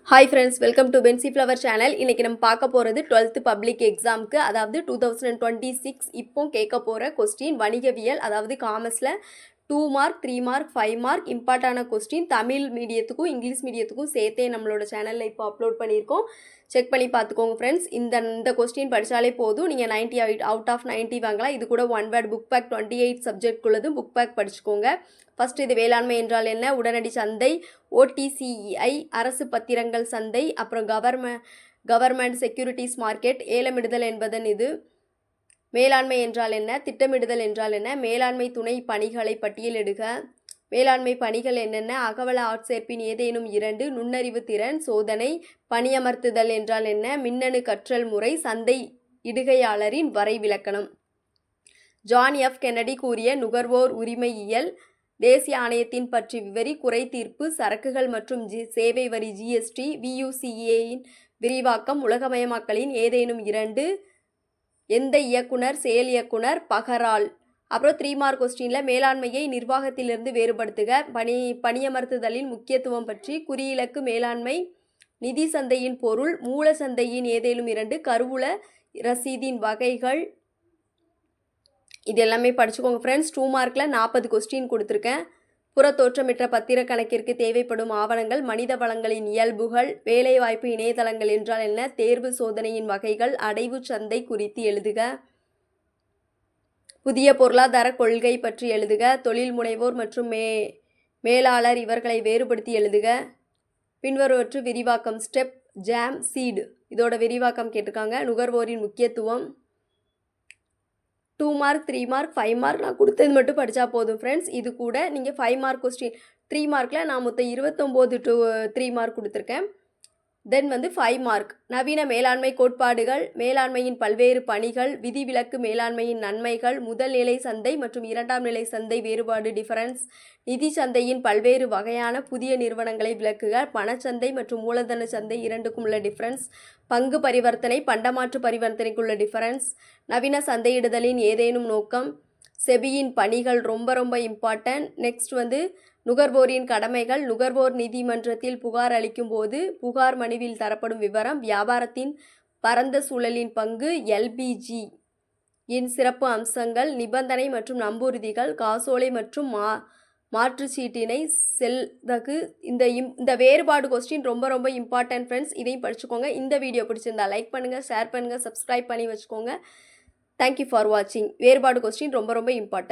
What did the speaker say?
Hi friends, welcome to fancy flower channel. இன்றைக்கி நம்ம பார்க்க போகிறது 12th பப்ளிக் எக்ஸாமுக்கு, அதாவது 2026 இப்போ கேட்க போகிற கொஸ்டின் வணிகவியல், அதாவது காமர்ஸில் 2 மார்க் 3 மார்க் 5 மார்க் இம்பார்ட்டான கொஸ்டின். தமிழ் மீடியத்துக்கும் இங்கிலீஷ் மீடியத்துக்கும் சேர்த்தே நம்மளோட சேனலில் இப்போ அப்லோட் பண்ணியிருக்கோம். செக் பண்ணி பார்த்துக்கோங்க ஃப்ரெண்ட்ஸ். இந்த கொஸ்டின் படித்தாலே போதும், நீங்கள் 90 அவுட் ஆஃப் 90 வாங்கலாம். இது கூட 1 வேர்ட் புக் பேக் 28 சப்ஜெக்ட்குள்ளதும் புக் பேக் படிச்சுக்கோங்க. ஃபஸ்ட்டு இது வேளாண்மை என்றால் என்ன, உடனடி சந்தை, OTCEI, அரசு பத்திரங்கள் சந்தை, அப்புறம் கவர்மெண்ட் செக்யூரிட்டிஸ் மார்க்கெட், ஏலமிடுதல் என்பதன் இது, மேலாண்மை என்றால் என்ன, திட்டமிடுதல் என்றால் என்ன, மேலாண்மை துணை பணிகளை பட்டியலிடுக, மேலாண்மை பணிகள் என்னென்ன, அகவல ஆட்சேர்ப்பின் ஏதேனும் 2, நுண்ணறிவு திறன் சோதனை, பணியமர்த்துதல் என்றால் என்ன, மின்னணு கற்றல் முறை, சந்தை இடுகையாளரின் வரை விளக்கணம். ஜான் எஃப் கென்னடி கூறிய நுகர்வோர் உரிமையியல், தேசிய ஆணையத்தின் பற்றி விவரி, குறை தீர்ப்பு, சரக்குகள் மற்றும் சேவை வரி GST, VUCAயின் விரிவாக்கம், உலகமயமாக்கலின் ஏதேனும் 2, எந்த இயக்குனர், செயல் இயக்குனர், பகரால். அப்புறம் 3 மார்க் கொஸ்டினில் மேலாண்மையை நிர்வாகத்திலிருந்து வேறுபடுத்துக, பணியமர்த்துதலின் முக்கியத்துவம் பற்றி, குறியிலக்கு மேலாண்மை, நிதி சந்தையின் பொருள், மூல சந்தையின் ஏதேனும் 2, கருவூல ரசீதின் வகைகள். இது எல்லாமே படிச்சுக்கோங்க ஃப்ரெண்ட்ஸ். 2 மார்க்கில் 40 கொஸ்டின் கொடுத்துருக்கேன். புறத்தோற்றமிட்ட பத்திர கணக்கிற்கு தேவைப்படும் ஆவணங்கள், மனித வளங்களின் இயல்புகள், வேலைவாய்ப்பு இணையதளங்கள் என்றால் என்ன, தேர்வு சோதனையின் வகைகள், அடைவு சந்தை குறித்து எழுதுக, புதிய பொருளாதார கொள்கை பற்றி எழுதுக, தொழில் முனைவோர் மற்றும் மேலாளர் இவர்களை வேறுபடுத்தி எழுதுக, பின்வருவற்று விரிவாக்கம், ஸ்டெப், ஜாம், சீடு இதோட விரிவாக்கம் கேட்டிருக்காங்க. நுகர்வோரின் முக்கியத்துவம். 2 மார்க் 3 மார்க் 5 மார்க் நான் கொடுத்தது மட்டும் படித்தா போதும் ஃப்ரெண்ட்ஸ். இது கூட நீங்கள் 5 மார்க் கொஸ்டின் 3 மார்க்கில் நான் மொத்தம் 29 to 3 மார்க் கொடுத்துருக்கேன். தென் 5 மார்க் நவீன மேலாண்மை கோட்பாடுகள், மேலாண்மையின் பல்வேறு பணிகள், விதிவிலக்கு மேலாண்மையின் நன்மைகள், முதல் நிலை சந்தை மற்றும் இரண்டாம் நிலை சந்தை வேறுபாடு டிஃபரன்ஸ், நிதி சந்தையின் பல்வேறு வகையான புதிய நிறுவனங்களை விளக்குக, பணச்சந்தை மற்றும் மூலதன சந்தை இரண்டுக்கும் உள்ள டிஃபரன்ஸ், பங்கு பரிவர்த்தனை பண்டமாற்று பரிவர்த்தனைக்குள்ள டிஃபரன்ஸ், நவீன சந்தையிடுதலின் ஏதேனும் நோக்கம், செபியின் பணிகள் ரொம்ப இம்பார்ட்டன்ட். நெக்ஸ்ட் நுகர்வோரின் கடமைகள், நுகர்வோர் நீதிமன்றத்தில் புகார் அளிக்கும் போது புகார் மனுவில் தரப்படும் விவரம், வியாபாரத்தின் பரந்த சூழலின் பங்கு, LPG இன் சிறப்பு அம்சங்கள், நிபந்தனை மற்றும் நம்புறுதிகள், காசோலை மற்றும் மாற்றுச்சீட்டினை செல்தகு. இந்த வேறுபாடு கொஸ்டின் ரொம்ப இம்பார்ட்டன்ட் ஃப்ரெண்ட்ஸ். இதையும் படிச்சுக்கோங்க. இந்த வீடியோ பிடிச்சிருந்தா லைக் பண்ணுங்கள், ஷேர் பண்ணுங்கள், சப்ஸ்கிரைப் பண்ணி வச்சுக்கோங்க. தேங்க்யூ ஃபார் வாட்சிங். வேறுபாடு கொஸ்டின் ரொம்ப இம்பார்ட்டன்ட்.